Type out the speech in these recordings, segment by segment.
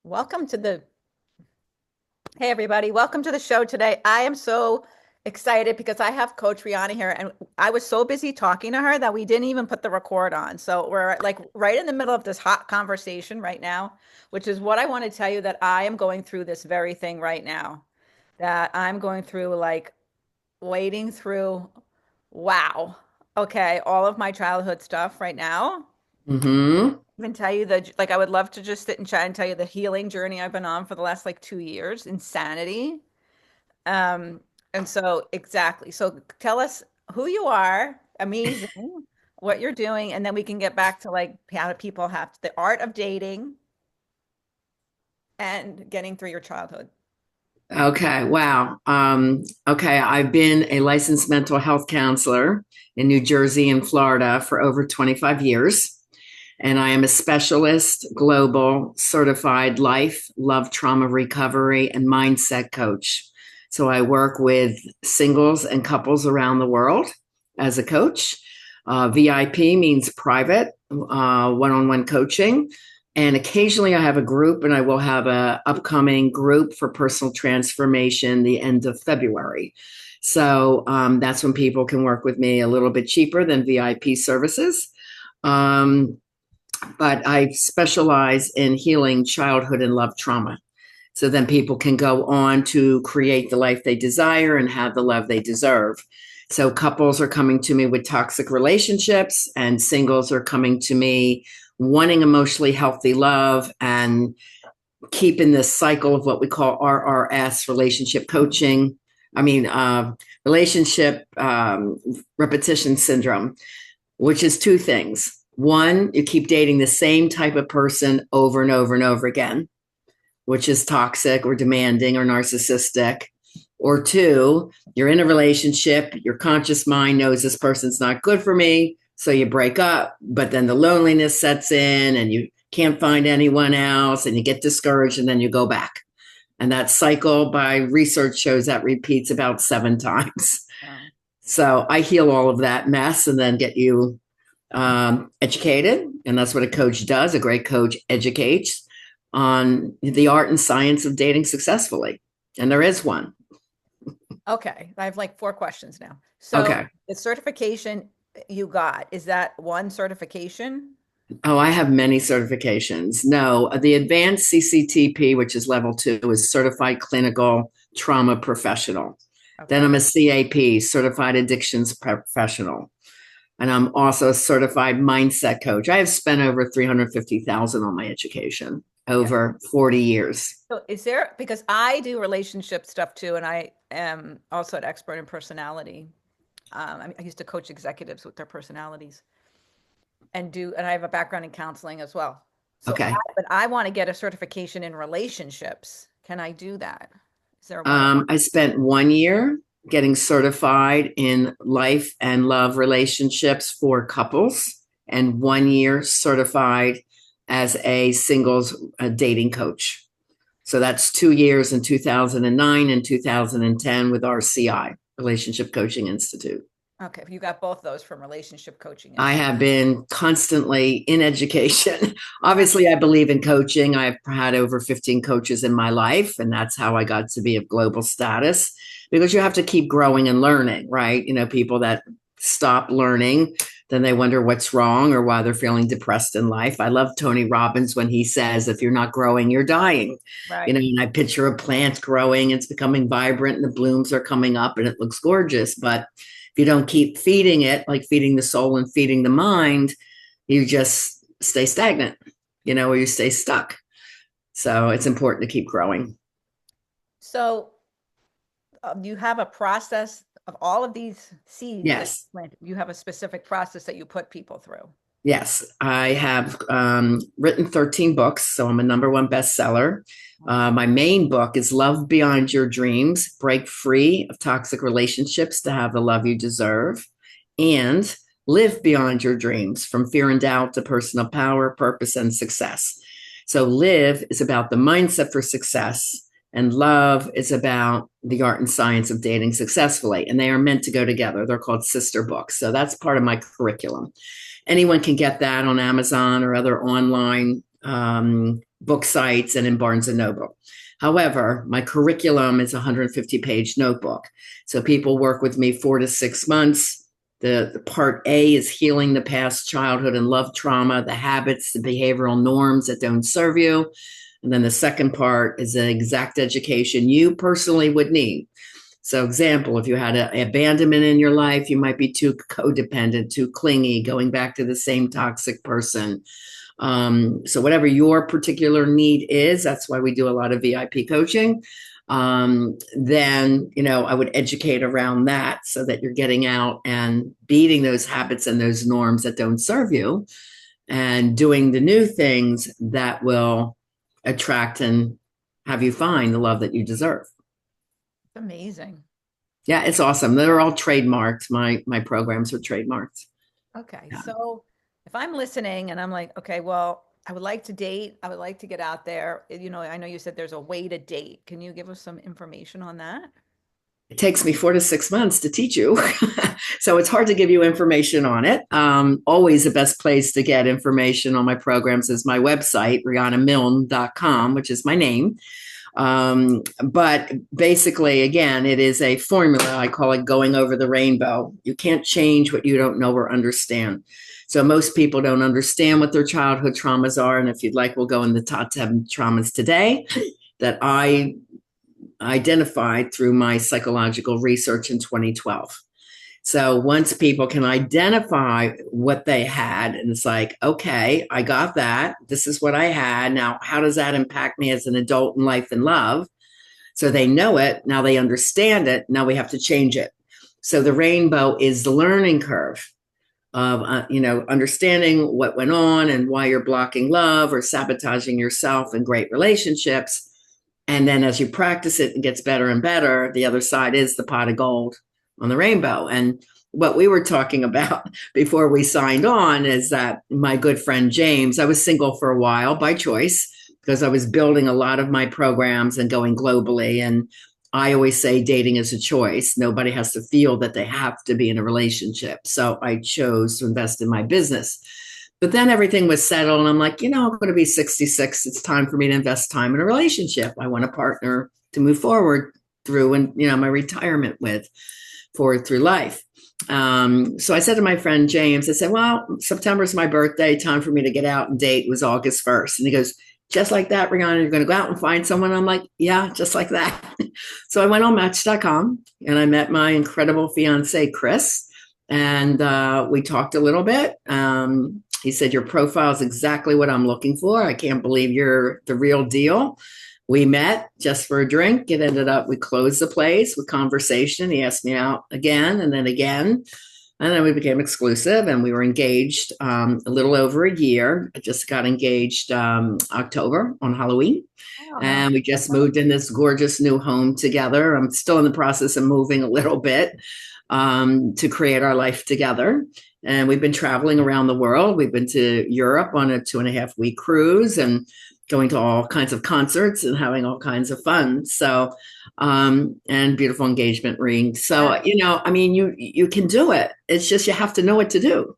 Welcome to the, hey everybody, welcome to the show today. I am so excited because I have Coach Riana here and I was so busy talking to her that we didn't even put the record on. So we're like right in the middle of this hot conversation right now, which is what I want to tell you that I am going through this very thing right now. That I'm going through like wading through, wow. Okay, all of my childhood stuff right now. Hmm. Even tell you that like I would love to just sit and chat and tell you the healing journey I've been on for the last like 2 years, insanity. Um, and so exactly. So tell us who you are, amazing, what you're doing, and then we can get back to like how people have the art of dating and getting through your childhood. Okay. Wow. Okay. I've been a licensed mental health counselor in New Jersey and Florida for over 25 years. And I am a specialist, global, certified life, love, trauma recovery, and mindset coach. So I work with singles and couples around the world as a coach. VIP means private, one-on-one coaching. And occasionally I have a group, and I will have a upcoming group for personal transformation the end of February. So that's when people can work with me a little bit cheaper than VIP services. Um, but I specialize in healing childhood and love trauma. So then people can go on to create the life they desire and have the love they deserve. So couples are coming to me with toxic relationships, and singles are coming to me wanting emotionally healthy love and keeping this cycle of what we call RRS, relationship coaching. I mean, relationship repetition syndrome, which is two things. One, you keep dating the same type of person over and over and over again, which is toxic or demanding or narcissistic. Or two, you're in a relationship, your conscious mind knows this person's not good for me. So you break up, but then the loneliness sets in and you can't find anyone else and you get discouraged and then you go back. And that cycle by research shows that repeats about 7 times. Wow. So I heal all of that mess and then get you educated. And that's what a coach does. A great coach educates on the art and science of dating successfully. And there is one. Okay, I have like four questions now. So Okay. the certification you got, is that one certification? Oh, I have many certifications. No, the advanced CCTP, which is level 2, is certified clinical trauma professional. Then Okay. I'm a CAP, certified addictions professional. And I'm also a certified mindset coach. I have spent over 350,000 on my education Yeah. over 40 years. So is there, because I do relationship stuff too, and I am also an expert in personality. I used to coach executives with their personalities and I have a background in counseling as well. Okay. But I want to get a certification in relationships. Can I do that? Is there one? I spent 1 year getting certified in life and love relationships for couples, and 1 year certified as a singles dating coach. So that's 2 years in 2009 and 2010 with RCI, Relationship Coaching Institute. Okay, you got both those from Relationship Coaching I Institute. have been constantly in education. Obviously, I believe in coaching. I've had over 15 coaches in my life, and that's how I got to be of global status because you have to keep growing and learning, right? You know, people that stop learning, then they wonder what's wrong or why they're feeling depressed in life. I love Tony Robbins when he says, if you're not growing, you're dying. You Right. know, and I picture a plant growing, it's becoming vibrant, and the blooms are coming up, and it looks gorgeous. But if you don't keep feeding it, like feeding the soul and feeding the mind, you just stay stagnant, you know, or you stay stuck. So it's important to keep growing. So you have a process of all of these seeds that Yes. you plant. You have a specific process that you put people through. Yes. I have written 13 books. So I'm a number one bestseller. My main book is Love Beyond Your Dreams, Break Free of Toxic Relationships to Have the Love You Deserve, and Live Beyond Your Dreams, From Fear and Doubt to Personal Power, Purpose, and Success. So, Live is about the mindset for success, and Love is about the art and science of dating successfully. And they are meant to go together. They're called sister books. So, that's part of my curriculum. Anyone can get that on Amazon or other online book sites and in Barnes and Noble. However, my curriculum is a 150-page notebook. So people work with me 4 to 6 months. The part A is healing the past childhood and love trauma, the habits, the behavioral norms that don't serve you. And then the second part is the exact education you personally would need. So, example, if you had an abandonment in your life, you might be too codependent, too clingy, going back to the same toxic person. So, whatever your particular need is, that's why we do a lot of VIP coaching. Then, I would educate around that so that you're getting out and beating those habits and those norms that don't serve you and doing the new things that will attract and have you find the love that you deserve. Amazing. Yeah, it's awesome. They're all trademarked. My programs are trademarked. Okay. Yeah. So if I'm listening and I'm like, okay, well, I would like to date, I would like to get out there. I know you said there's a way to date. Can you give us some information on that? It takes me 4 to 6 months to teach you. So it's hard to give you information on it. Always the best place to get information on my programs is my website, rianamilne.com, which is my name. But basically, again, it is a formula. I call it going over the rainbow. You can't change what you don't know or understand. So most people don't understand what their childhood traumas are. And if you'd like, we'll go in the top 10 traumas today that I identified through my psychological research in 2012. So once people can identify what they had, and it's like, okay, I got that. This is what I had. Now, how does that impact me as an adult in life and love? So they know it. Now they understand it. Now we have to change it. So the rainbow is the learning curve of, understanding what went on and why you're blocking love or sabotaging yourself in great relationships. And then as you practice it, it gets better and better. The other side is the pot of gold on the rainbow. And what we were talking about before we signed on is that my good friend James, I was single for a while by choice because I was building a lot of my programs and going globally. And I always say dating is a choice. Nobody has to feel that they have to be in a relationship. So I chose to invest in my business. But then everything was settled, and I'm like, I'm going to be 66. It's time for me to invest time in a relationship. I want a partner to move forward through and, my retirement with, forward through life. So I said to my friend James, I said, well, September's my birthday. Time for me to get out and date. It was August 1st. And he goes, just like that, Riana, you're going to go out and find someone? I'm like, yeah, just like that. So I went on Match.com and I met my incredible fiance, Chris. And we talked a little bit. He said, your profile is exactly what I'm looking for. I can't believe you're the real deal. We met just for a drink. It ended up, we closed the place with conversation. He asked me out again and then again. And then we became exclusive and we were engaged a little over a year. I just got engaged October on Halloween. Oh, And we just moved in this gorgeous new home together. I'm still in the process of moving a little bit to create our life together. And we've been traveling around the world. We've been to Europe on a 2.5-week cruise and going to all kinds of concerts and having all kinds of fun. So, and beautiful engagement rings. So, you can do it. It's just, you have to know what to do.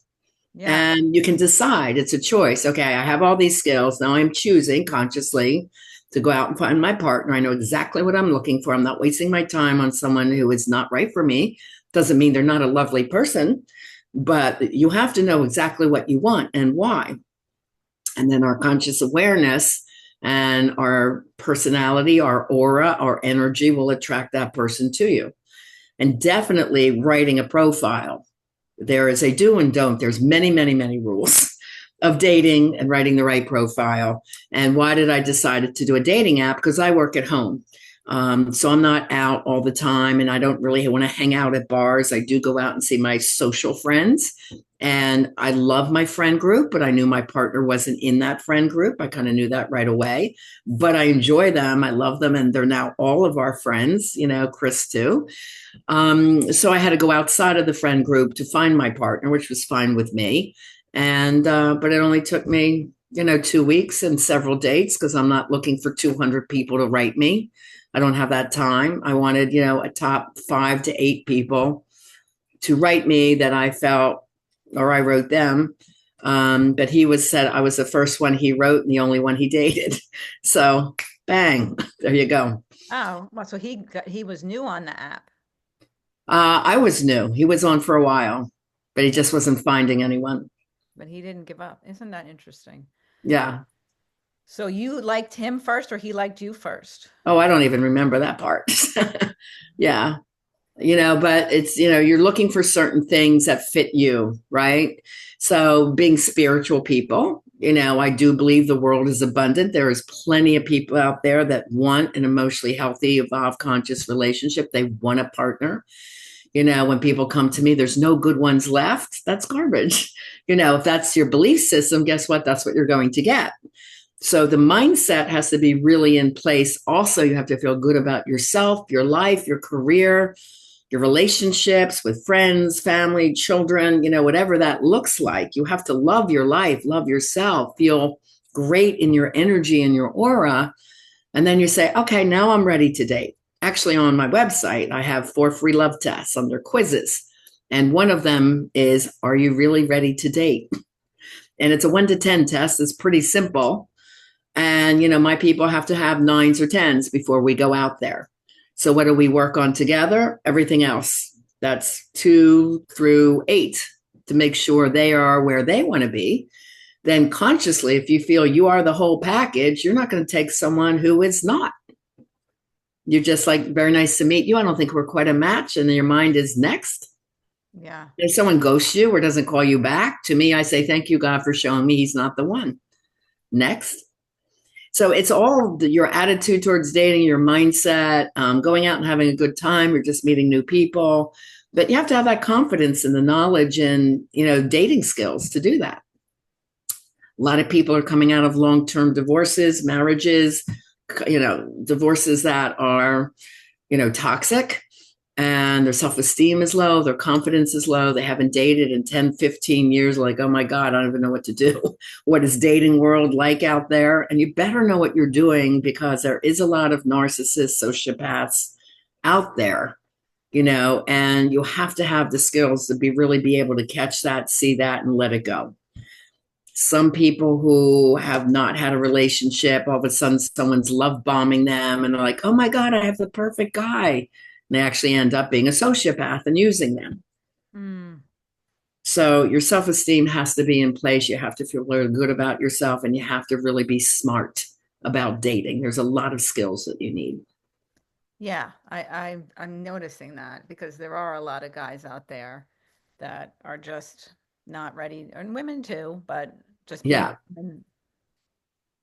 yeah. And you can decide. It's a choice. Okay, I have all these skills. Now I'm choosing consciously to go out and find my partner. I know exactly what I'm looking for. I'm not wasting my time on someone who is not right for me. Doesn't mean they're not a lovely person, but you have to know exactly what you want and why. And then our conscious awareness and our personality, our aura, our energy will attract that person to you. And definitely writing a profile. There is a do and don't. There's many, many, many rules of dating and writing the right profile. And why did I decide to do a dating app? Because I work at home. So I'm not out all the time and I don't really want to hang out at bars. I do go out and see my social friends. And I love my friend group, but I knew my partner wasn't in that friend group. I kind of knew that right away, but I enjoy them. I love them. And they're now all of our friends, Chris too. So I had to go outside of the friend group to find my partner, which was fine with me. And, but it only took me, 2 weeks and several dates because I'm not looking for 200 people to write me. I don't have that time. I wanted, a top 5 to 8 people to write me that I felt, or I wrote them, But he was said I was the first one he wrote and the only one he dated. So bang, there you go. Oh, well, so he was new on the app, I was new. He was on for a while, but he just wasn't finding anyone. but he didn't give up. Isn't that interesting? Yeah. So you liked him first or he liked you first? Oh, I don't even remember that part. Yeah. But it's, you're looking for certain things that fit you, right? So being spiritual people, I do believe the world is abundant. There is plenty of people out there that want an emotionally healthy, evolved, conscious relationship. They want a partner. When people come to me, there's no good ones left. That's garbage. If that's your belief system, guess what? That's what you're going to get. So the mindset has to be really in place. Also, you have to feel good about yourself, your life, your career, your relationships with friends, family, children, whatever that looks like. You have to love your life, love yourself, feel great in your energy and your aura. And then you say, okay, now I'm ready to date. Actually, on my website, I have 4 free love tests under quizzes. And one of them is, are you really ready to date? And it's a 1 to 10 test. It's pretty simple. And, my people have to have 9s or 10s before we go out there. So what do we work on together? Everything else. That's 2 through 8 to make sure they are where they want to be. Then consciously, if you feel you are the whole package, you're not going to take someone who is not. You're just like, very nice to meet you. I don't think we're quite a match. And then your mind is next. Yeah. If someone ghosts you or doesn't call you back, to me, I say, thank you, God, for showing me he's not the one. Next. So it's all your attitude towards dating, your mindset, going out and having a good time, or just meeting new people. But you have to have that confidence and the knowledge and, dating skills to do that. A lot of people are coming out of long-term divorces, marriages, divorces that are, toxic, and their self-esteem is low, their confidence is low, they haven't dated in 10, 15 years, like, oh my God, I don't even know what to do. What is dating world like out there? And you better know what you're doing, because there is a lot of narcissists, sociopaths out there, and you have to have the skills to really be able to catch that, see that, and let it go. Some people who have not had a relationship, all of a sudden someone's love bombing them and they're like, oh my God, I have the perfect guy. And they actually end up being a sociopath and using them. Mm, So your self-esteem has to be in place. You have to feel really good about yourself, and you have to really be smart about dating. There's a lot of skills that you need. yeah, I'm noticing that because there are a lot of guys out there that are just not ready, and women too, but just being Yeah. women.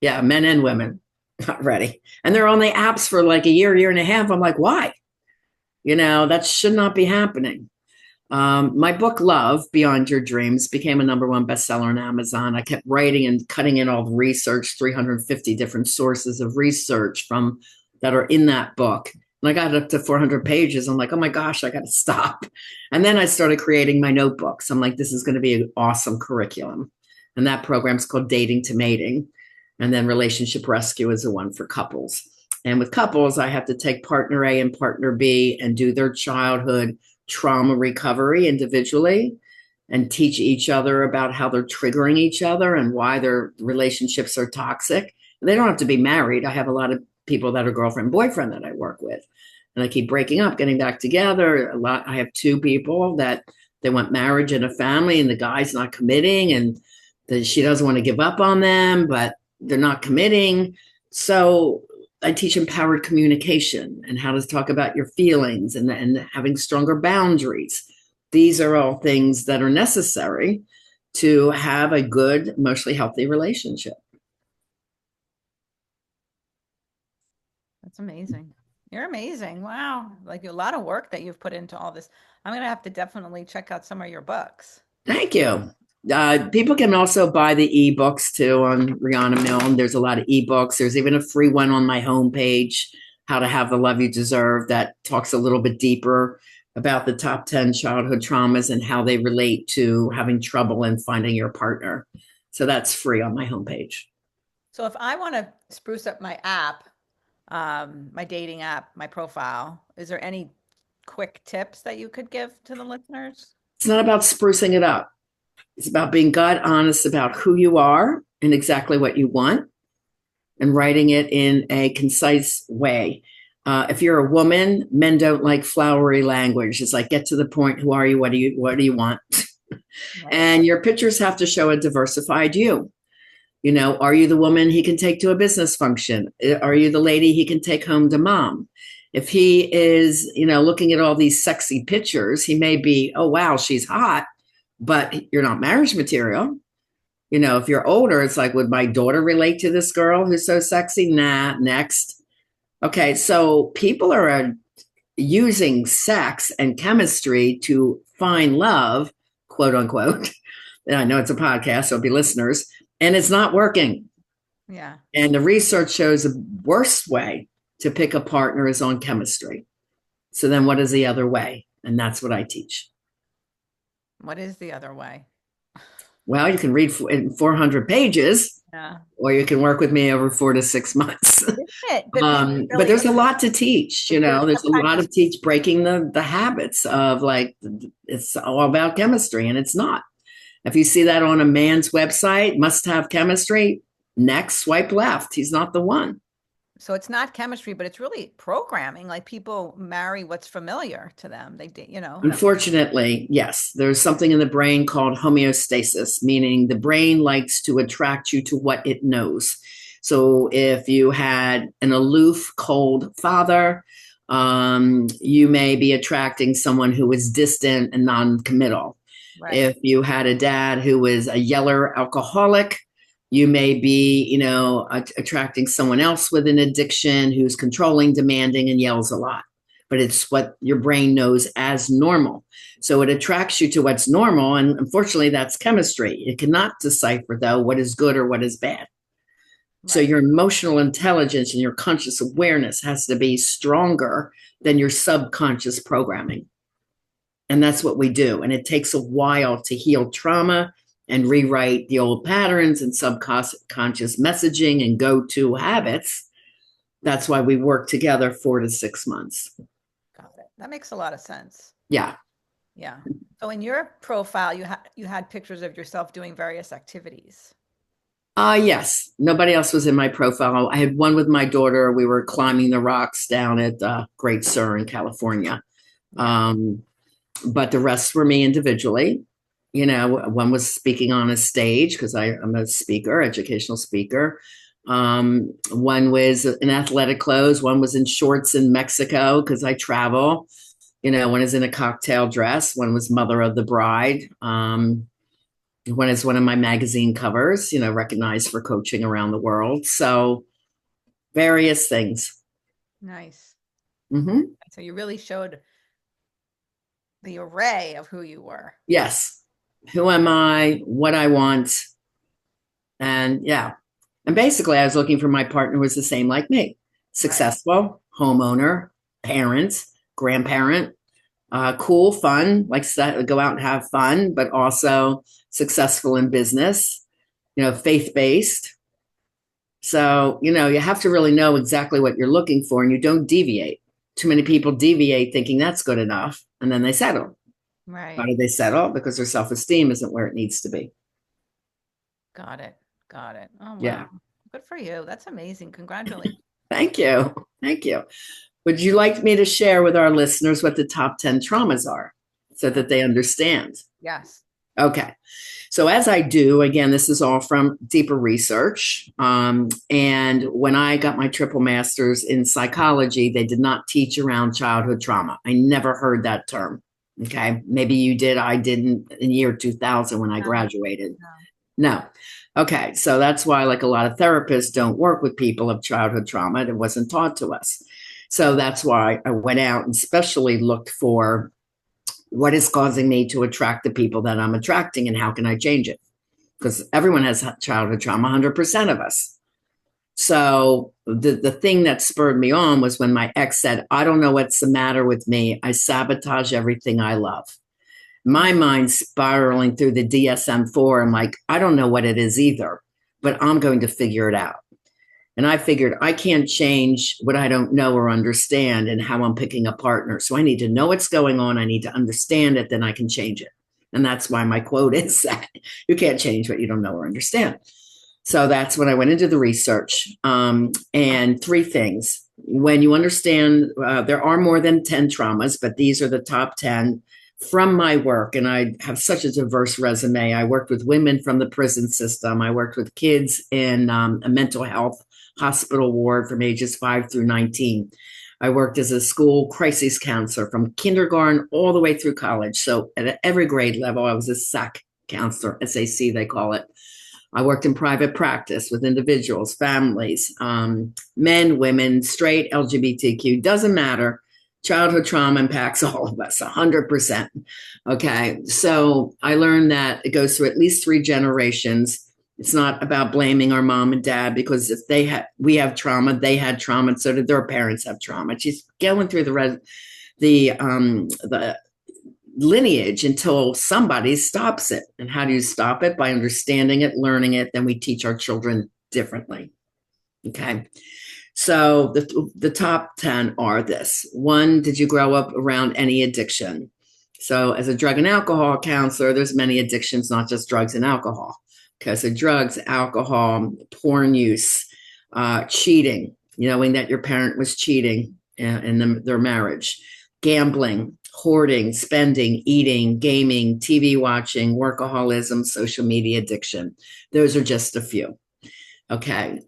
Yeah. Men and women not ready. And they're on the apps for like a year and a half. I'm like, why? That should not be happening. My book, Love Beyond Your Dreams, became a #1 bestseller on Amazon. I kept writing and cutting in all the research, 350 different sources of research from that are in that book. And I got up to 400 pages. I'm like, oh my gosh, I got to stop. And then I started creating my notebooks. I'm like, this is going to be an awesome curriculum. And that program is called Dating to Mating. And then Relationship Rescue is the one for couples. And with couples, I have to take partner A and partner B and do their childhood trauma recovery individually and teach each other about how they're triggering each other and why their relationships are toxic. And they don't have to be married. I have a lot of people that are girlfriend, boyfriend that I work with. And I keep breaking up, getting back together. I have 2 people that they want marriage and a family, and the guy's not committing, and she doesn't want to give up on them, but they're not committing. So I teach empowered communication and how to talk about your feelings and having stronger boundaries. These are all things that are necessary to have a good, emotionally healthy relationship. That's amazing. You're amazing. Wow. Like a lot of work that you've put into all this. I'm gonna have to definitely check out some of your books. Thank you. People can also buy the ebooks too on Riana Milne. There's a lot of ebooks. There's even a free one on my homepage, How to Have the Love You Deserve, that talks a little bit deeper about the top 10 childhood traumas and how they relate to having trouble in finding your partner. So that's free on my homepage. So if I want to spruce up my app, my dating app, my profile, is there any quick tips that you could give to the listeners? It's not about sprucing it up. It's about being God honest about who you are and exactly what you want and writing it in a concise way. If you're a woman, men don't like flowery language. It's like, get to the point. Who are you? What do you want? Right. And your pictures have to show a diversified you. You know, are you the woman he can take to a business function? Are you the lady he can take home to mom? If he is, looking at all these sexy pictures, he may be, oh, wow, she's hot, but you're not marriage material. If you're older, it's like, would my daughter relate to this girl who's so sexy? Nah, next. Okay, so people are using sex and chemistry to find love, quote unquote. And I know it's a podcast, so it'll be listeners, and it's not working. Yeah. And the research shows the worst way to pick a partner is on chemistry. So then what is the other way? And that's what I teach. What is the other way? Well, you can read in 400 pages, Yeah. or you can work with me over 4 to 6 months. Isn't it? But But there's a lot to teach, it is there's a sometimes lot of teach breaking the habits of like, it's all about chemistry, and it's not. If you see that on a man's website, must have chemistry, next, swipe left. He's not the one. so it's not chemistry, but it's really programming. Like people marry what's familiar to them. Unfortunately, yes, there's something in the brain called homeostasis, meaning the brain likes to attract you to what it knows. So if you had an aloof, cold father, you may be attracting someone who is distant and non-committal. Right. If you had a dad who was a yeller alcoholic, you may be, attracting someone else with an addiction who's controlling, demanding, and yells a lot. But it's what your brain knows as normal. So it attracts you to what's normal. And unfortunately, that's chemistry. It cannot decipher, though, what is good or what is bad. Right. So your emotional intelligence and your conscious awareness has to be stronger than your subconscious programming. And that's what we do. And it takes a while to heal trauma and rewrite the old patterns and subconscious messaging and go-to habits. That's why we work together 4 to 6 months. Got it. That makes a lot of sense. Yeah. Yeah. So in your profile, you had pictures of yourself doing various activities. Yes. Nobody else was in my profile. I had one with my daughter. We were climbing the rocks down at Great Sur in California. But the rest were me individually. One was speaking on a stage because I'm a speaker, educational speaker. One was in athletic clothes. One was in shorts in Mexico because I travel. One is in a cocktail dress. One was mother of the bride. One is one of my magazine covers, recognized for coaching around the world. So various things. Nice. Mm-hmm. So you really showed the array of who you were. Yes. Who am I? What I want. And yeah. And basically, I was looking for my partner who was the same like me. Successful, homeowner, parent, grandparent, cool, fun, likes to go out and have fun, but also successful in business, faith-based. So, you have to really know exactly what you're looking for, and you don't deviate. Too many people deviate thinking that's good enough, and then they settle. Right. Why do they settle? Because their self-esteem isn't where it needs to be. Got it. Oh, wow. Yeah. Good for you. That's amazing. Congratulations. Thank you. Thank you. Would you like me to share with our listeners what the top 10 traumas are so that they understand? Yes. Okay. So as I do, again, this is all from deeper research. And when I got my triple master's in psychology, they did not teach around childhood trauma. I never heard that term. Okay. Maybe you did. I didn't in year 2000 when I graduated. No. Okay. So that's why, like a lot of therapists don't work with people of childhood trauma. It wasn't taught to us. So that's why I went out and specially looked for what is causing me to attract the people that I'm attracting and how can I change it? Because everyone has childhood trauma, 100% of us. So the thing that spurred me on was when my ex said, I don't know what's the matter with me. I sabotage everything I love. My mind's spiraling through the DSM-4. I'm like, I don't know what it is either, but I'm going to figure it out. And I figured I can't change what I don't know or understand and how I'm picking a partner. So I need to know what's going on. I need to understand it. Then I can change it. And that's why my quote is that you can't change what you don't know or understand. So that's when I went into the research. And three things. When you understand, there are more than 10 traumas, but these are the top 10 from my work. And I have such a diverse resume. I worked with women from the prison system. I worked with kids in a mental health hospital ward from ages 5 through 19. I worked as a school crisis counselor from kindergarten all the way through college. So at every grade level, I was a SAC counselor, SAC, they call it. I worked in private practice with individuals, families, men, women, straight, LGBTQ, doesn't matter. Childhood trauma impacts all of us 100%. Okay. So I learned that it goes through at least 3 generations. It's not about blaming our mom and dad because if we have trauma, they had trauma, and so did their parents have trauma. She's going through the lineage until somebody stops it. And how do you stop it? By understanding it, learning it. Then we teach our children differently. Okay. So the top 10 are this. 1, did you grow up around any addiction? So as a drug and alcohol counselor, there's many addictions, not just drugs and alcohol. Okay, so drugs, alcohol, porn use, cheating, knowing that your parent was cheating in their marriage, gambling, hoarding, spending, eating, gaming, TV watching, workaholism, social media addiction. Those are just a few. Okay.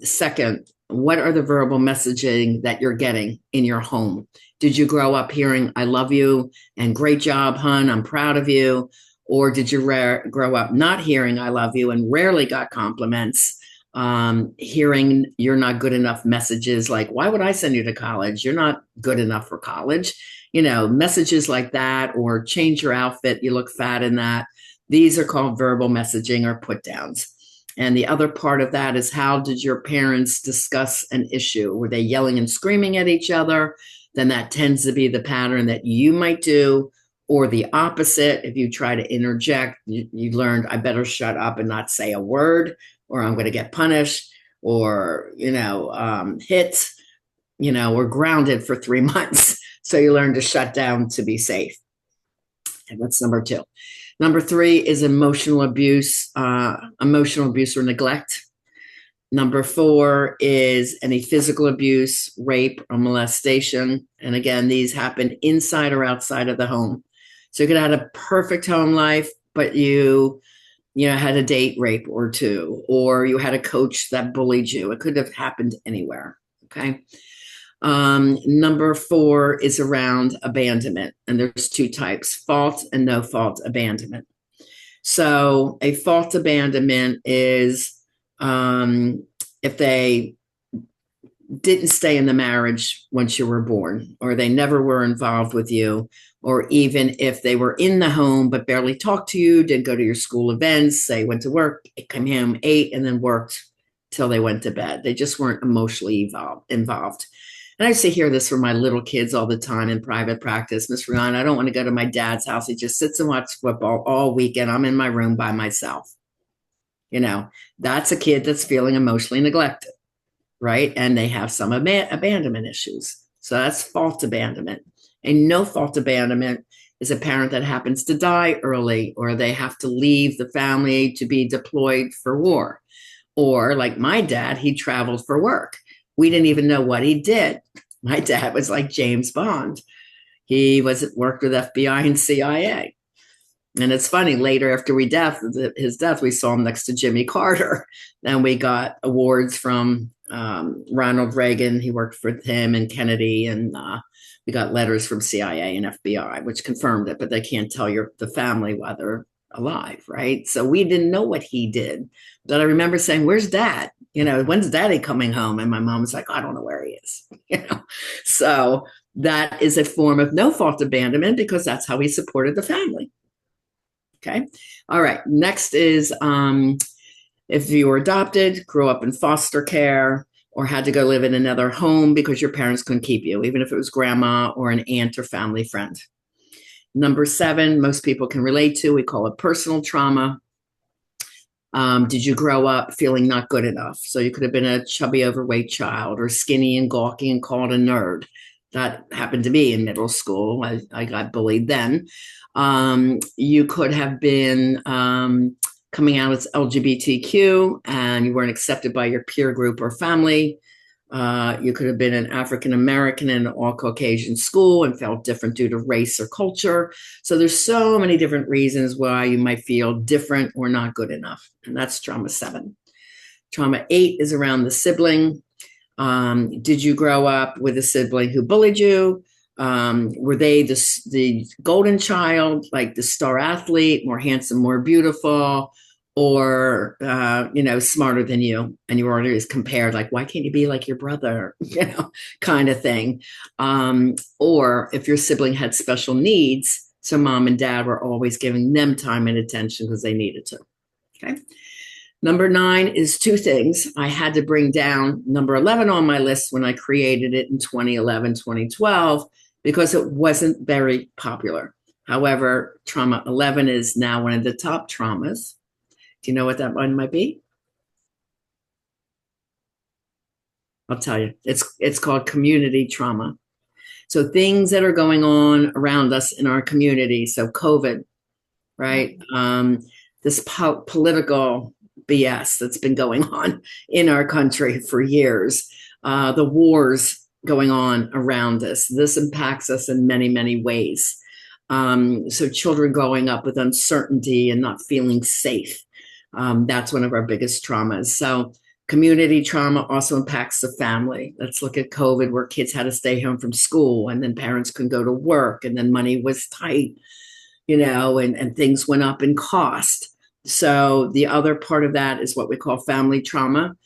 Second, what are the verbal messaging that you're getting in your home? Did you grow up hearing, I love you and great job, hon, I'm proud of you? Or did you grow up not hearing, I love you and rarely got compliments, hearing you're not good enough messages like, why would I send you to college? You're not good enough for college. Messages like that, or change your outfit, you look fat in that. These are called verbal messaging or put downs. And the other part of that is, how did your parents discuss an issue? Were they yelling and screaming at each other? Then that tends to be the pattern that you might do. Or the opposite, if you try to interject, you learned, I better shut up and not say a word, or I'm going to get punished, or, hit, or grounded for 3 months. So you learn to shut down to be safe. And that's number 2. Number 3 is emotional abuse or neglect. Number 4 is any physical abuse, rape, or molestation. And again, these happen inside or outside of the home. So you could have a perfect home life, but you had a date rape or 2, or you had a coach that bullied you. It could have happened anywhere. Okay. Number 4 is around abandonment. And there's 2 types, fault and no fault abandonment. So a fault abandonment is if they didn't stay in the marriage once you were born, or they never were involved with you, or even if they were in the home but barely talked to you, didn't go to your school events, they went to work, came home, ate, and then worked till they went to bed. They just weren't emotionally involved. And I used to hear this from my little kids all the time in private practice. Miss Riana, I don't want to go to my dad's house. He just sits and watches football all weekend. I'm in my room by myself. That's a kid that's feeling emotionally neglected, right? And they have some abandonment issues. So that's fault abandonment. And no fault abandonment is a parent that happens to die early, or they have to leave the family to be deployed for war. Or like my dad, he traveled for work. We didn't even know what he did. My dad was like James Bond. He worked with FBI and CIA. And it's funny, later after his death, we saw him next to Jimmy Carter. Then we got awards from Ronald Reagan. He worked for him, and Kennedy. And we got letters from CIA and FBI, which confirmed it, but they can't tell the family why they're alive, right? So we didn't know what he did. But I remember saying, where's dad? When's daddy coming home? And my mom was like, I don't know where he is. So that is a form of no fault abandonment, because that's how he supported the family. Okay. All right. Next is if you were adopted, grew up in foster care, or had to go live in another home because your parents couldn't keep you, even if it was grandma or an aunt or family friend. Number 7, most people can relate to, we call it personal trauma. Did you grow up feeling not good enough? So you could have been a chubby, overweight child, or skinny and gawky and called a nerd. That happened to me in middle school. I got bullied then. You could have been coming out as LGBTQ and you weren't accepted by your peer group or family. You could have been an African American in an all Caucasian school and felt different due to race or culture. So there's so many different reasons why you might feel different or not good enough. And that's trauma 7. Trauma 8 is around the sibling. Did you grow up with a sibling who bullied you? Were they the golden child, like the star athlete, more handsome, more beautiful, or smarter than you? And you were always compared, like, why can't you be like your brother? Kind of thing. Or if your sibling had special needs, so mom and dad were always giving them time and attention because they needed to. Okay. Number 9 is 2 things. I had to bring down number 11 on my list when I created it in 2011, 2012, because it wasn't very popular. However, trauma 11 is now one of the top traumas. Do you know what that one might be? I'll tell you. It's called community trauma. So things that are going on around us in our community. So COVID, right? This political BS that's been going on in our country for years, the wars going on around us. This impacts us in many, many ways. So children growing up with uncertainty and not feeling safe. That's one of our biggest traumas. So community trauma also impacts the family. Let's look at COVID, where kids had to stay home from school and then parents couldn't go to work and then money was tight, and things went up in cost. So the other part of that is what we call family trauma.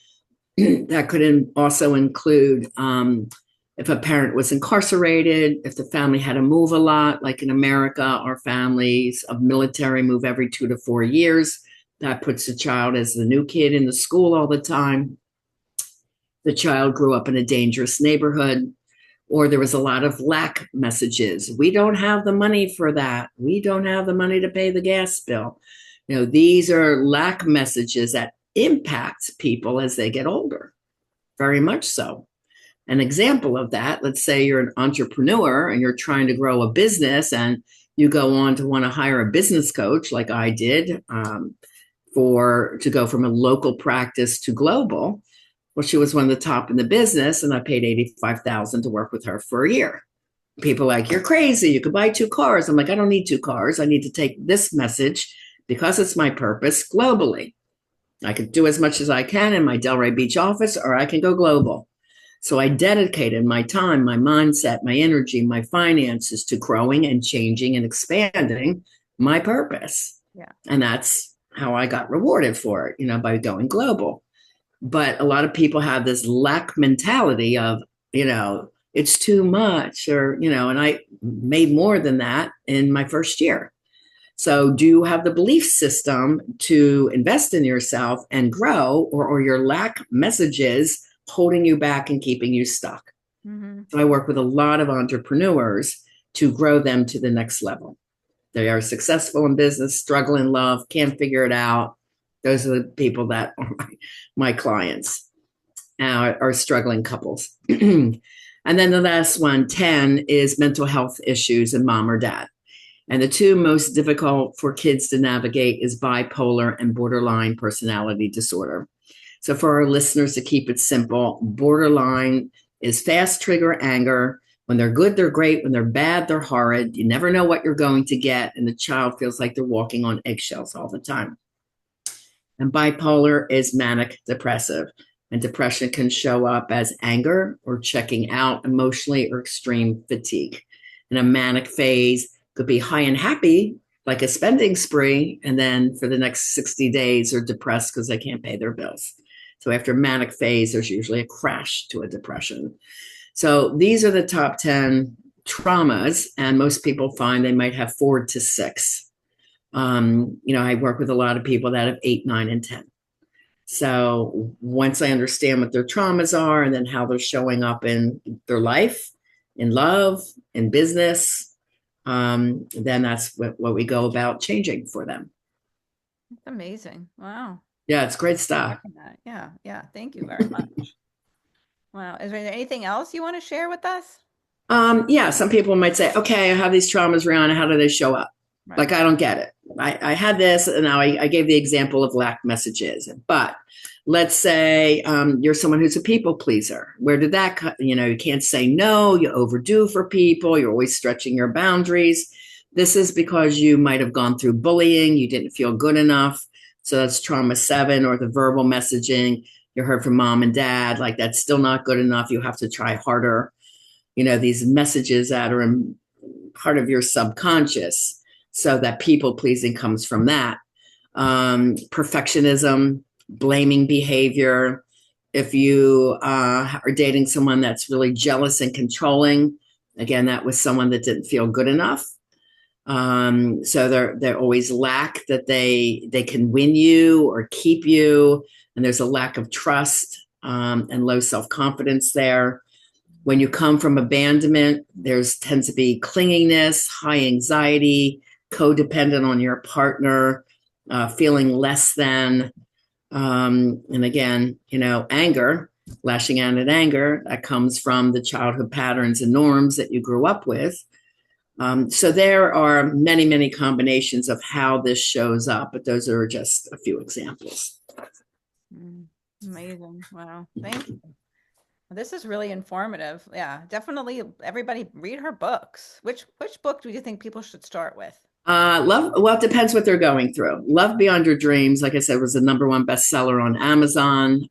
That could also include if a parent was incarcerated, if the family had to move a lot, like in America, our families of military move every 2 to 4 years. That puts the child as the new kid in the school all the time. The child grew up in a dangerous neighborhood, or there was a lot of lack messages. We don't have the money for that. We don't have the money to pay the gas bill. These are lack messages that impact people as they get older, very much so. An example of that, let's say you're an entrepreneur and you're trying to grow a business and you go on to want to hire a business coach like I did to go from a local practice to global. Well, she was one of the top in the business and I paid $85,000 to work with her for a year. People are like, you're crazy. You could buy 2 cars. I'm like, I don't need 2 cars. I need to take this message because it's my purpose globally. I could do as much as I can in my Delray Beach office, or I can go global. So I dedicated my time, my mindset, my energy, my finances to growing and changing and expanding my purpose. Yeah. And that's how I got rewarded for it, by going global. But a lot of people have this lack mentality of, it's too much, and I made more than that in my first year. So do you have the belief system to invest in yourself and grow, or your lack messages holding you back and keeping you stuck? Mm-hmm. So I work with a lot of entrepreneurs to grow them to the next level. They are successful in business, struggle in love, can't figure it out. Those are the people that are my clients, are struggling couples. And then the last one, 10, is mental health issues in mom or dad. And the 2 most difficult for kids to navigate is bipolar and borderline personality disorder. So for our listeners, to keep it simple, borderline is fast trigger anger. When they're good, they're great. When they're bad, they're horrid. You never know what you're going to get. And the child feels like they're walking on eggshells all the time. And bipolar is manic depressive. And depression can show up as anger or checking out emotionally or extreme fatigue. In a manic phase, could be high and happy, like a spending spree, and then for the next 60 days are depressed because they can't pay their bills. So after manic phase, there's usually a crash to a depression. So these are the top 10 traumas, and most people find they might have 4 to 6. I work with a lot of people that have 8, 9, and 10. So once I understand what their traumas are and then how they're showing up in their life, in love, in business, then that's what we go about changing for them. That's amazing. Wow. Yeah, it's great stuff. Yeah. Thank you very much. Wow. Is there anything else you want to share with us? Yeah, some people might say, okay, I have these traumas, Rihanna. How do they show up? Right. Like, I don't get it. I had this, and now I gave the example of lack messages. But let's say you're someone who's a people pleaser. Where did that cut? You can't say no. You overdo for people. You're always stretching your boundaries. This is because you might have gone through bullying. You didn't feel good enough. So that's trauma 7, or the verbal messaging you heard from mom and dad. Like, that's still not good enough. You have to try harder. These messages that are in part of your subconscious. So that people pleasing comes from that. Perfectionism, blaming behavior. If you are dating someone that's really jealous and controlling, again, that was someone that didn't feel good enough. So they're always lack that they can win you or keep you, and there's a lack of trust and low self confidence there. When you come from abandonment, there's tends to be clinginess, high anxiety, codependent on your partner, feeling less than, and again, anger, lashing out at anger that comes from the childhood patterns and norms that you grew up with. So there are many, many combinations of how this shows up, but those are just a few examples. Amazing. Wow. Thank you. This is really informative. Yeah, definitely everybody read her books. Which book do you think people should start with? Love, well, it depends what they're going through. Love Beyond Your Dreams, like I said, was the #1 bestseller on Amazon.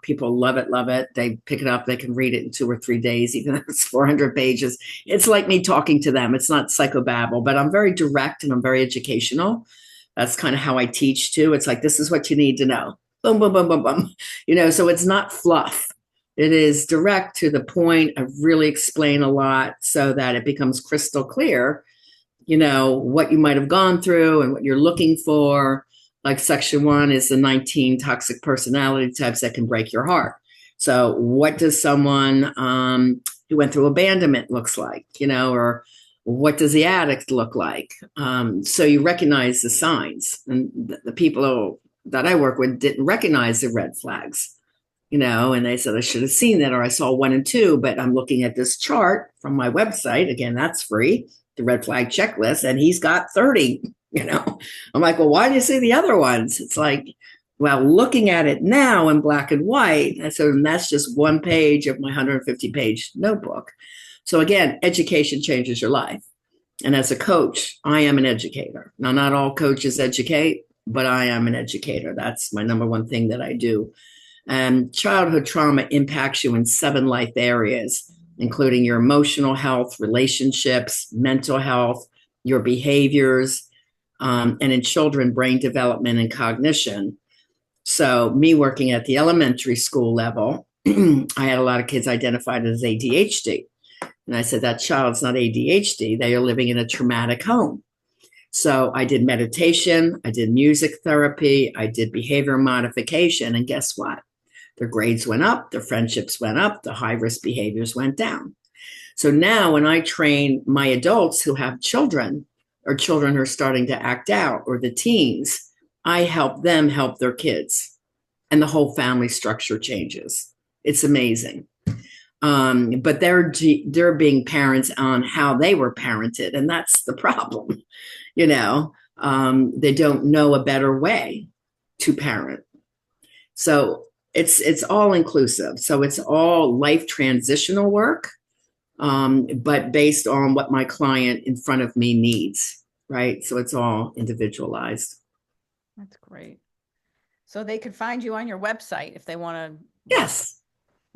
People love it, love it. They pick it up, they can read it in 2 or 3 days, even if it's 400 pages. It's like me talking to them. It's not psychobabble, but I'm very direct and I'm very educational. That's kind of how I teach too. It's like, this is what you need to know. Boom, boom, boom, boom, boom. So it's not fluff. It is direct to the point. I really explain a lot so that it becomes crystal clear what you might have gone through and what you're looking for. Like section 1 is the 19 toxic personality types that can break your heart. So what does someone who went through abandonment looks like, or what does the addict look like? So you recognize the signs, and the people that I work with didn't recognize the red flags, and they said, I should have seen that, or I saw 1 and 2, but I'm looking at this chart from my website. Again, that's free, the red flag checklist, and he's got 30. I'm like, well, why do you see the other ones? It's like, well, looking at it now in black and white. So that's just 1 page of my 150-page notebook. So again, education changes your life. And as a coach, I am an educator. Now, not all coaches educate, but I am an educator. That's my #1 thing that I do. And childhood trauma impacts you in 7 life areas, including your emotional health, relationships, mental health, your behaviors, and in children, brain development and cognition. So me working at the elementary school level, I had a lot of kids identified as ADHD. And I said, that child's not ADHD. They are living in a traumatic home. So I did meditation, I did music therapy, I did behavior modification. And guess what? Their grades went up, their friendships went up, the high risk behaviors went down. So now when I train my adults who have children, or children who are starting to act out, or the teens, I help them help their kids. And the whole family structure changes. It's amazing. But they're being parents on how they were parented. And that's the problem. They don't know a better way to parent. So it's all inclusive. So it's all life transitional work, but based on what my client in front of me needs, right? So it's all individualized. That's great. So they could find you on your website if they want to. Yes,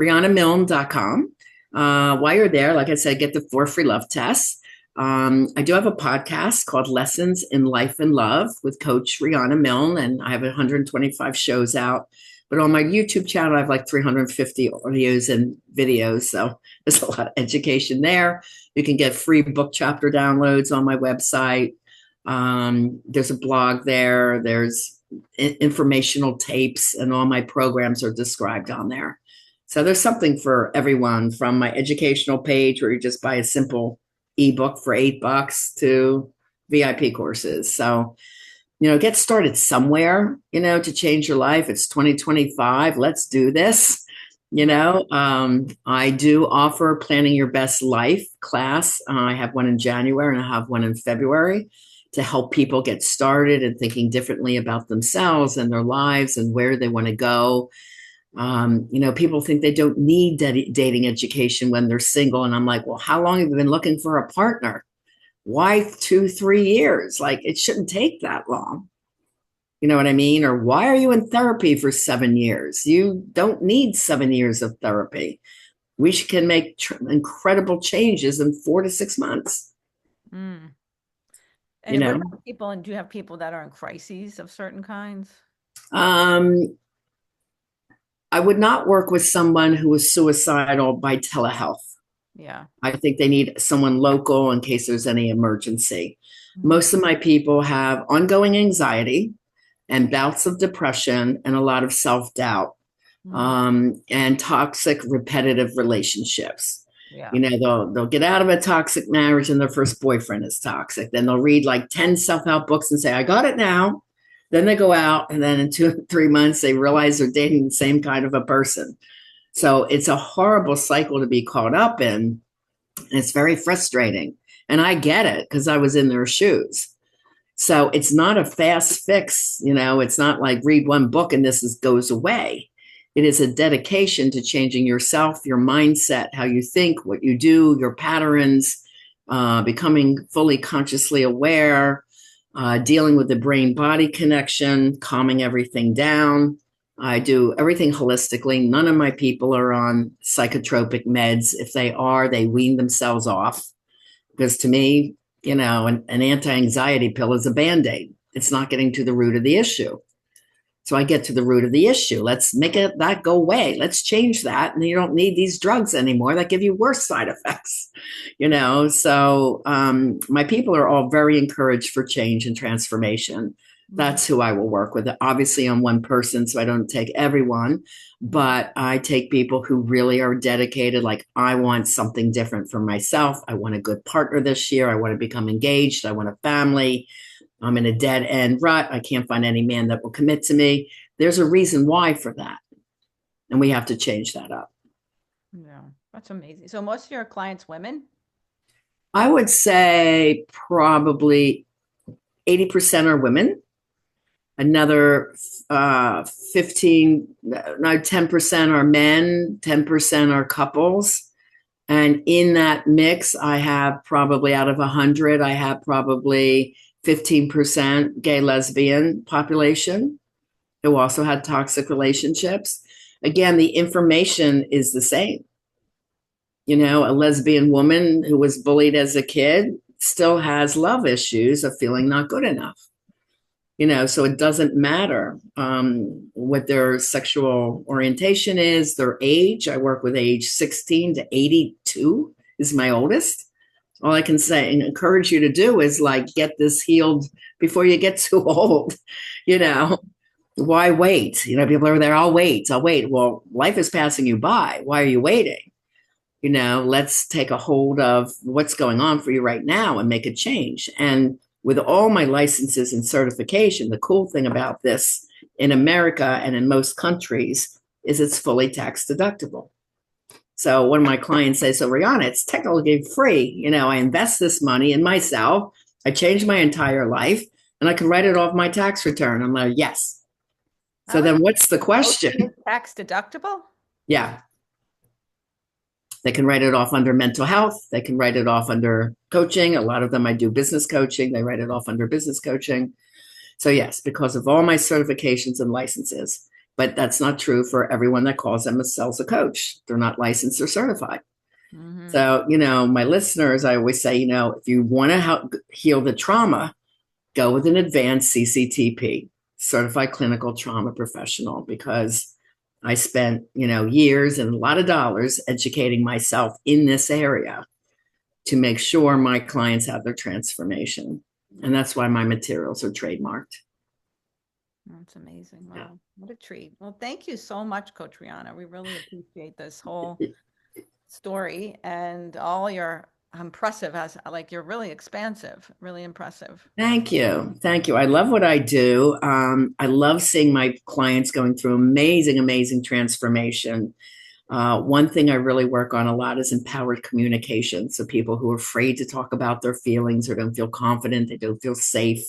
RianaMilne.com. While you're there, like I said, get the 4 free love tests. I do have a podcast called Lessons in Life and Love with Coach Riana Milne, and I have 125 shows out. But on my YouTube channel, I have like 350 audios and videos. So there's a lot of education there. You can get free book chapter downloads on my website. There's a blog there. There's informational tapes, and all my programs are described on there. So there's something for everyone, from my educational page where you just buy a simple ebook for $8 to VIP courses. So, get started somewhere, to change your life. It's 2025. Let's do this. Right. I do offer Planning Your Best Life class. I have one in January and I have one in February to help people get started and thinking differently about themselves and their lives and where they want to go. People think they don't need dating education when they're single. And I'm like, well, how long have you been looking for a partner? Why 2, 3 years? Like, it shouldn't take that long. You know what I mean? Or why are you in therapy for 7 years? You don't need 7 years of therapy. Can make incredible changes in 4 to 6 months, Mm. you And what know? about people? And do you have people that are in crises of certain kinds? Um, I would not work with someone who is suicidal by telehealth. Yeah. I think they need someone local in case there's any emergency. Mhm. Most of my people have ongoing anxiety and bouts of depression and a lot of self doubt, Mm. and toxic repetitive relationships. Yeah. They'll get out of a toxic marriage and their first boyfriend is toxic. Then they'll read like 10 self-help books and say, I got it now. Then they go out and then in 2 or 3 months they realize they're dating the same kind of a person. So it's a horrible cycle to be caught up in. And it's very frustrating. And I get it because I was in their shoes. So it's not a fast fix, it's not like read one book and goes away. It is a dedication to changing yourself, your mindset, how you think, what you do, your patterns, becoming fully consciously aware, dealing with the brain body connection, calming everything down. I do everything holistically. None of my people are on psychotropic meds. If they are, they wean themselves off. Because to me, an anti anxiety pill is a band aid. It's not getting to the root of the issue. So I get to the root of the issue. Let's make that go away. Let's change that. And you don't need these drugs anymore that give you worse side effects, So my people are all very encouraged for change and transformation. Mhm. That's who I will work with. Obviously, I'm one person, so I don't take everyone, but I take people who really are dedicated. Like, I want something different for myself. I want a good partner this year. I want to become engaged. I want a family. I'm in a dead end rut. I can't find any man that will commit to me. There's a reason why for that. And we have to change that up. Yeah. That's amazing. So most of your clients women? I would say probably 80% are women. Another 15, no, 10% are men, 10% are couples. And in that mix, I have probably out of 100, I have probably 15% gay lesbian population who also had toxic relationships. Again, the information is the same. A lesbian woman who was bullied as a kid still has love issues of feeling not good enough. So it doesn't matter what their sexual orientation is, their age. I work with age 16 to 82 is my oldest. All I can say and encourage you to do is like get this healed before you get too old. you know why wait? People are there, I'll wait. Well, life is passing you by. Why are you waiting? Let's take a hold of what's going on for you right now and make a change. And with all my licenses and certification, the cool thing about this in America and in most countries is it's fully tax deductible. So when my clients say, so Riana, it's technically free. I invest this money in myself. I changed my entire life and I can write it off my tax return. I'm like, yes. I So like then what's the question? coaching is tax deductible. Yeah. They can write it off under mental health. They can write it off under coaching. A lot of them I do business coaching. They write it off under business coaching. So yes, because of all my certifications and licenses. But that's not true for everyone that calls themselves a coach. They're not licensed or certified. Hmm. So, my listeners, I always say, if you want to help heal the trauma, go with an advanced CCTP, certified clinical trauma professional, because I spent, years and a lot of dollars educating myself in this area to make sure my clients have their transformation. And that's why my materials are trademarked. That's amazing. Yeah. Wow. What a treat. Well, thank you so much, Coach Riana. We really appreciate this whole story and all your impressive as like you're really expansive, really impressive. Thank you. Thank you. I love what I do. I love seeing my clients going through amazing, amazing transformation. One thing I really work on a lot is empowered communication. So people who are afraid to talk about their feelings or don't feel confident, they don't feel safe,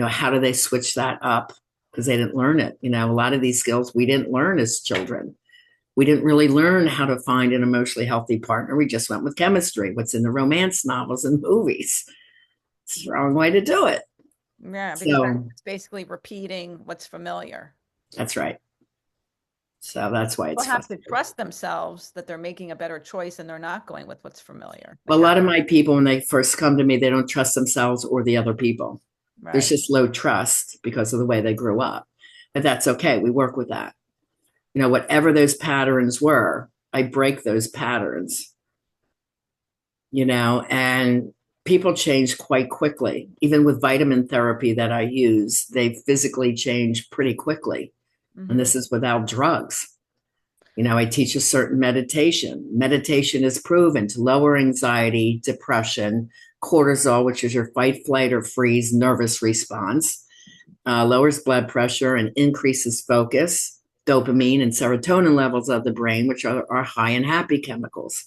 how do they switch that up? Because they didn't learn it. A lot of these skills we didn't learn as children. We didn't really learn how to find an emotionally healthy partner. We just went with chemistry, what's in the romance novels and movies. It's the wrong way to do it. Yeah, because So that's basically repeating what's familiar. that's right. So that's why People it's have to frustrating. trust themselves that they're making a better choice and they're not going with what's familiar. A lot of my people, when they first come to me, they don't trust themselves or the other people. There's Right. just low trust because of the way they grew up. But that's okay. We work with that. Whatever those patterns were, I break those patterns, and people change quite quickly. Even with vitamin therapy that I use, they physically change pretty quickly. And Mm-hmm. this is without drugs. I teach a certain meditation. Meditation is proven to lower anxiety, depression, cortisol, which is your fight, flight, or freeze nervous response, lowers blood pressure, and increases focus, dopamine, and serotonin levels of the brain, which are high in happy chemicals.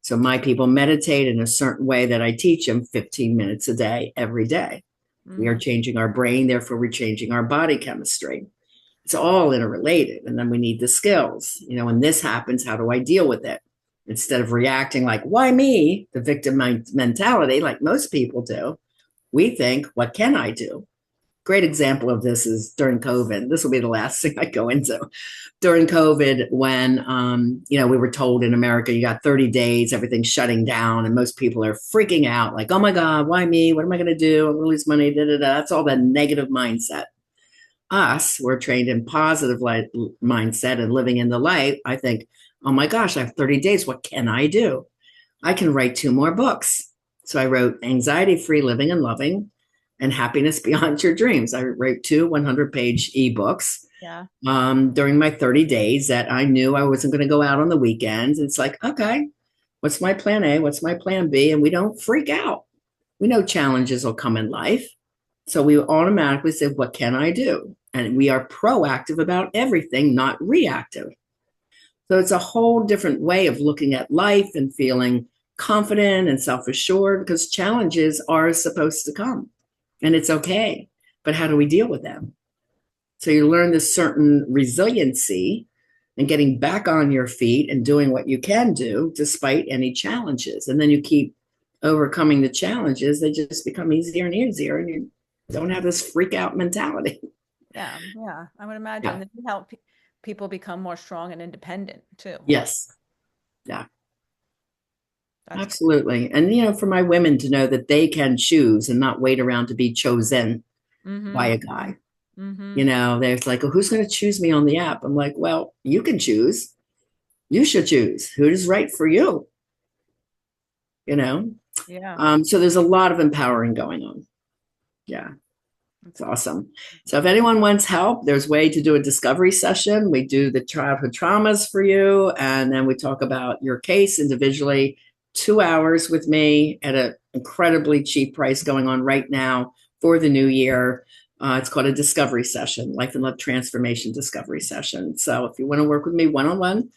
So my people meditate in a certain way that I teach them 15 minutes a day, every day. We are Mm-hmm. changing our brain, therefore, we're changing our body chemistry. It's all interrelated. And then we need the skills. When this happens, how do I deal with it? Instead of reacting like, why me? The victim mentality, like most people do, we think, what can I do? Great example of this is during COVID. This will be the last thing I go into. During COVID, when we were told in America, you got 30 days, everything's shutting down, and most people are freaking out, like, oh my God, why me? What am I going to do? I'm going to lose money. Da, da, da. That's all that negative mindset. Us, we're trained in positive light mindset and living in the light. I think, oh my gosh, I have 30 days. What can I do? I can write 2 more books. So I wrote Anxiety Free Living and Loving and Happiness Beyond Your Dreams. I wrote 2 100-page ebooks Yeah. during my 30 days that I knew I wasn't going to go out on the weekends. It's like, okay, what's my plan A? What's my plan B? And we don't freak out. We know challenges will come in life. So we automatically say, what can I do? And we are proactive about everything, not reactive. So it's a whole different way of looking at life and feeling confident and self assured because challenges are supposed to come and it's okay. But how do we deal with them? So you learn this certain resiliency and getting back on your feet and doing what you can do despite any challenges. And then you keep overcoming the challenges, they just become easier and easier. And you don't have this freak out mentality. Yeah. Yeah. I would imagine Yeah. that help people become more strong and independent too. Yes. Yeah. That's great. Absolutely. And, for my women to know that they can choose and not wait around to be chosen by Mm-hmm. a guy. Mm-hmm. They're like, oh, who's going to choose me on the app? I'm like, well, you can choose. You should choose who is right for you, you know? Yeah. So there's a lot of empowering going on. Yeah. It's That's awesome. So if anyone wants help, there's a way to do a discovery session. We do the childhood traumas for you, and then we talk about your case individually. 2 hours with me at an incredibly cheap price going on right now for the new year. It's called a discovery session, life and love transformation discovery session. So if you want to work with me one-on-one,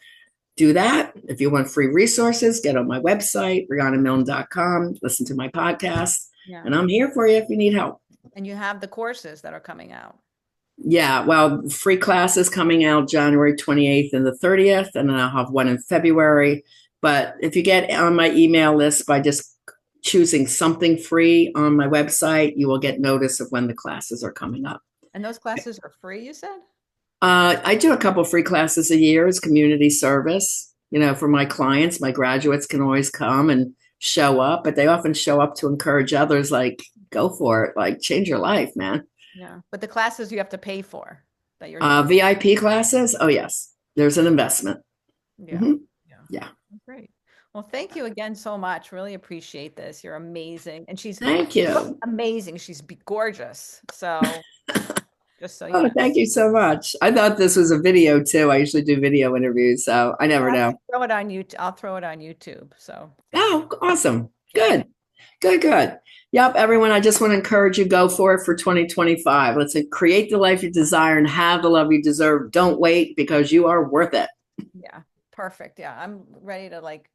do that. If you want free resources, get on my website, rianamilne.com, listen to my podcast, Yeah. and I'm here for you if you need help. And you have the courses that are coming out. Yeah, well, free classes coming out January 28th and the 30th, and then I'll have one in February. But if you get on my email list by just choosing something free on my website, you will get notice of when the classes are coming up. And those classes are free, you said? I do a couple free classes a year as community service. For my clients, my graduates can always come and show up, but they often show up to encourage others, like, go for it, like, change your life, man. Yeah. But the classes you have to pay for that you're VIP classes, oh, yes, there's an investment. yeah. Mm-hmm. Yeah. Yeah. Great. Well, thank you again so much. Really appreciate this. You're amazing. And she's Thank you. amazing. She's gorgeous. So just so you Oh, know. thank you so much. I thought this was a video too. I usually do video interviews, so I never know. Throw it on YouTube. I'll throw it on YouTube. So Oh, awesome. yeah. Good. Good, good. Yep, everyone, I just want to encourage you, go for it for 2025. Let's create the life you desire and have the love you deserve. Don't wait because you are worth it. Yeah. perfect. Yeah, I'm ready to like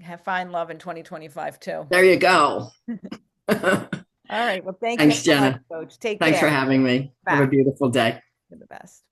have find love in 2025 too. There you go. All right. Well, thank you Thanks, so much, Jenna. Coach. Take Thanks for care. having me. Have a Back. beautiful day. You're the best.